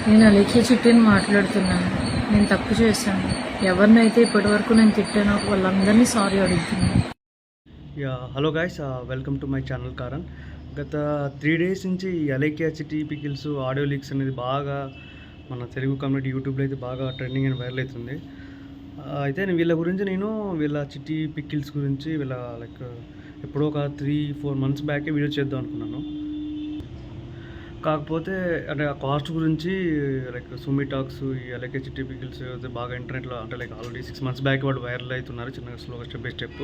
నేను అలేఖ్య చిట్టిని మాట్లాడుతున్నాను. నేను తప్పు చేశాను. ఎవరినైతే ఇప్పటివరకు నేను తిట్టానో వాళ్ళందరినీ సారీ అడుగుతున్నాను. Hello guys, welcome to my channel Karan. గత 3 days నుంచి ఈ అలేఖ్య చిట్టి పికిల్స్ ఆడియో లీక్స్ అనేది బాగా మన తెలుగు కమ్యూనిటీ యూట్యూబ్లో అయితే బాగా ట్రెండింగ్ అండ్ వైరల్ అవుతుంది. అయితే వీళ్ళ గురించి వీళ్ళ చిట్టి పికిల్స్ గురించి వీళ్ళ ఎప్పుడో ఒక 3-4 months బ్యాకే వీడియో చేద్దాం అనుకున్నాను. కాకపోతే అంటే ఆ కాస్ట్ గురించి సుమి టాక్స్ ఈ అలేఖ్య చిట్టి పికిల్స్ అయితే బాగా ఇంటర్నెట్లో అంటే ఆల్రెడీ 6 months బ్యాక్ వాళ్ళు వైరల్ అవుతున్నారు చిన్నగా స్లోగా స్టెప్ బై స్టెప్.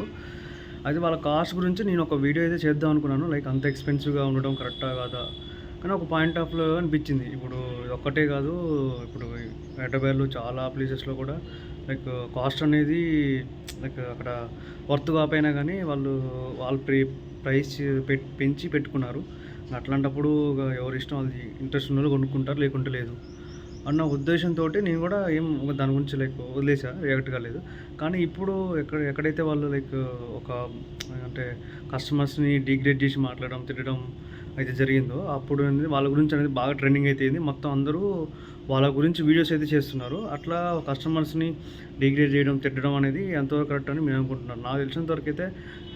అయితే వాళ్ళ కాస్ట్ గురించి నేను ఒక వీడియో అయితే చేద్దాం అనుకున్నాను. అంత ఎక్స్పెన్సివ్గా ఉండడం కరెక్టా కాదా, కానీ ఒక పాయింట్ ఆఫ్లో అనిపించింది. ఇప్పుడు ఒక్కటే కాదు, ఇప్పుడు హైదరాబాద్లో చాలా ప్లేసెస్లో కూడా కాస్ట్ అనేది అక్కడ వర్త్ కాపోయినా కానీ వాళ్ళు ప్రైస్ పెంచి పెట్టుకున్నారు. అట్లాంటప్పుడు ఎవరి ఇష్టం, అది ఇంట్రెస్ట్ ఉన్న వాళ్ళు కొనుక్కుంటారు, లేకుంటే లేదు అన్న ఉద్దేశంతో నేను కూడా దాని గురించి వదిలేసా, రియాక్ట్ కాలేదు. కానీ ఇప్పుడు ఎక్కడైతే వాళ్ళు ఒక అంటే కస్టమర్స్ని డిగ్రేడ్ చేసి మాట్లాడడం, తిట్టడం అయితే జరిగిందో, అప్పుడు వాళ్ళ గురించి అనేది బాగా ట్రెండింగ్ అయితే మొత్తం అందరూ వాళ్ళ గురించి వీడియోస్ అయితే చేస్తున్నారు. అట్లా కస్టమర్స్ని డిగ్రేడ్ చేయడం, తిట్టడం అనేది ఎంతవరకు కరెక్ట్ అని మేము అనుకుంటున్నాను. నాకు తెలిసినంతవరకు అయితే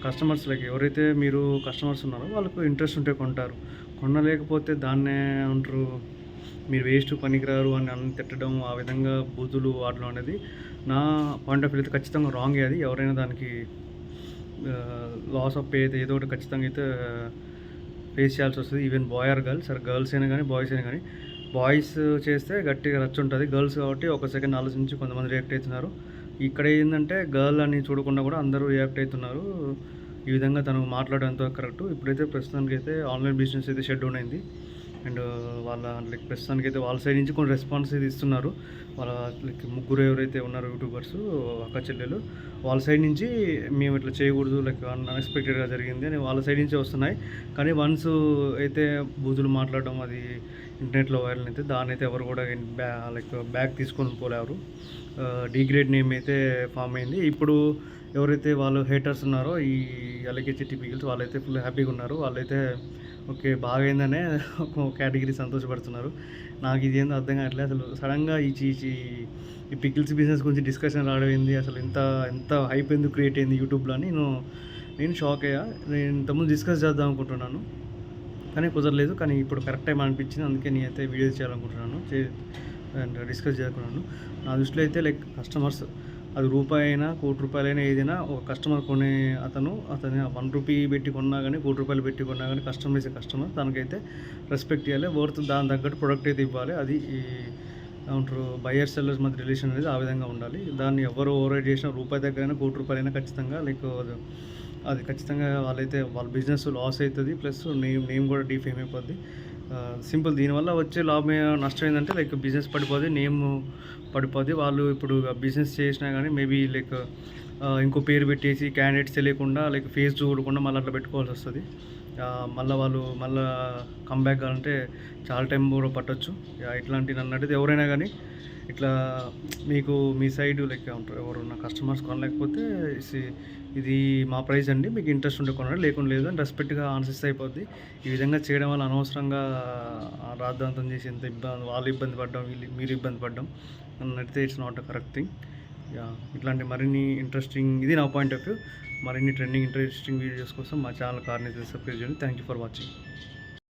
కస్టమర్స్ ఎవరైతే మీరు కస్టమర్స్ ఉన్నారో వాళ్ళకు ఇంట్రెస్ట్ ఉంటే కొంటారు. కొనలేకపోతే దాన్నే అంటారు మీరు వేస్ట్, పనికిరారు అని తిట్టడం, ఆ విధంగా బూతులు వాడడం అనేది నా పాయింట్ ఆఫ్ వ్యూ అయితే ఖచ్చితంగా రాంగే. అది ఎవరైనా దానికి లాస్ ఆఫ్ పే అయితే ఏదో ఒకటి ఖచ్చితంగా అయితే ఫేస్ చేయాల్సి వస్తుంది. Even boy or girls, girls అయినా కానీ బాయ్స్ అయినా కానీ. బాయ్స్ చేస్తే గట్టిగా రచ్చ ఉంటుంది, గర్ల్స్ కాబట్టి ఒక సెకండ్ ఆలోచించి కొంతమంది రియాక్ట్ అవుతున్నారు. ఇక్కడ ఏంటంటే గర్ల్ అని చూడకుండా కూడా అందరూ రియాక్ట్ అవుతున్నారు. ఈ విధంగా తను మాట్లాడడంతో కరెక్ట్. ఇప్పుడైతే ప్రస్తుతానికి అయితే ఆన్లైన్ బిజినెస్ అయితే షట్ డౌన్ అయింది. అండ్ వాళ్ళ ప్రస్తుతానికి అయితే వాళ్ళ సైడ్ నుంచి కొన్ని రెస్పాన్స్ అయితే ఇస్తున్నారు. వాళ్ళ ముగ్గురు ఎవరైతే ఉన్నారో యూట్యూబర్స్, అక్క చెల్లెలు, వాళ్ళ సైడ్ నుంచి మేము ఇట్లా చేయకూడదు, అన్ఎక్స్పెక్టెడ్గా జరిగింది అని వాళ్ళ సైడ్ నుంచి వస్తున్నాయి. కానీ వన్స్ అయితే బూతులు మాట్లాడడం అది ఇంటర్నెట్లో వైరల్ అయితే దాన్ని అయితే ఎవరు కూడా బ్యాక్ తీసుకొని పోలేరు. డిగ్రేడ్ నేమ్ అయితే ఫామ్ అయింది. ఇప్పుడు ఎవరైతే వాళ్ళు హేటర్స్ ఉన్నారో ఈ అలేఖ్య చిట్టి పికిల్స్, వాళ్ళైతే ఫుల్ హ్యాపీగా ఉన్నారు. వాళ్ళైతే ఓకే బాగా అయిందనే ఒక కేటగిరీ సంతోషపడుతున్నారు. నాకు ఇది ఏందో అర్థం కావట్లేదు. అసలు సడన్గా ఈ పికిల్స్ బిజినెస్ గురించి డిస్కషన్ రావడం ఏంది, అసలు ఎంత హైప్ ఎందుకు క్రియేట్ అయింది యూట్యూబ్లో అని నేను షాక్ అయ్యా. నేను ఇంతకుముందు డిస్కస్ చేద్దాం అనుకుంటున్నాను కానీ కుదరలేదు. కానీ ఇప్పుడు కరెక్ట్ టైం అనిపించింది, అందుకే నేనైతే వీడియో చేయాలనుకుంటున్నాను అండ్ డిస్కస్ చేయాలనుకున్నాను. నా దృష్టిలో అయితే కస్టమర్స్, అది రూపాయి అయినా ₹1,00,00,000 ఏదైనా, ఒక కస్టమర్ అతను ₹1 పెట్టి కొన్నా కానీ ₹1,00,00,000 పెట్టి కొన్నా కానీ కస్టమర్ ఇస్ కస్టమర్. దానికైతే రెస్పెక్ట్ ఇవ్వాలి, వర్త్ దాని తగ్గట్టు ప్రొడక్ట్ అయితే ఇవ్వాలి. అది ఏమంటారు బయర్ సెల్లర్స్ మధ్య రిలేషన్ అనేది ఆ విధంగా ఉండాలి. దాన్ని ఎవరు ఓవర్ చేసినా రూపాయి దగ్గరైనా ₹1,00,00,000 ఖచ్చితంగా అది ఖచ్చితంగా వాళ్ళ బిజినెస్ లాస్ అవుతుంది. ప్లస్ నేమ్ కూడా డీఫేమ్ అయిపోద్ది. సింపుల్. దీనివల్ల వచ్చే లాభం నష్టం ఏంటంటే బిజినెస్ పడిపోద్ది, నేమ్ పడిపోద్ది. వాళ్ళు ఇప్పుడు బిజినెస్ చేసినా కానీ మేబీ ఇంకో పేరు పెట్టేసి క్యాండిడేట్స్ తెలియకుండా ఫేస్ చూడకుండా మళ్ళీ అట్లా పెట్టుకోవాల్సి వస్తుంది. వాళ్ళు కంబ్యాక్ కావాలంటే చాలా టైం కూడా పట్టొచ్చు. ఇట్లాంటి నన్ను అడిగితే ఎవరైనా కానీ ఇట్లా మీకు మీ సైడ్ ఉంటారు ఎవరున్న కస్టమర్స్ కొనలేకపోతే ఇది మా ప్రైస్ అండి, మీకు ఇంట్రెస్ట్ ఉంటే కొనండి, లేకుండా లేదు అని రెస్పెక్ట్గా ఆన్సర్స్ అయిపోద్ది. ఈ విధంగా చేయడం వల్ల అనవసరంగా రాద్ధాంతం చేసి ఎంత ఇబ్బంది, వాళ్ళు ఇబ్బంది పడ్డం, మీరు ఇబ్బంది పడ్డం నన్ను అడిగితే it's not a correct thing. ఇట్లాంటి మరిన్ని ఇంట్రెస్టింగ్, ఇది నా పాయింట్ ఆఫ్ వ్యూ. మరిన్ని ట్రెండింగ్ ఇంట్రెస్టింగ్ వీడియోస్ కోసం మా ఛానల్ కార్ని సబ్స్క్రైబ్ చేయండి. Thank you for watching.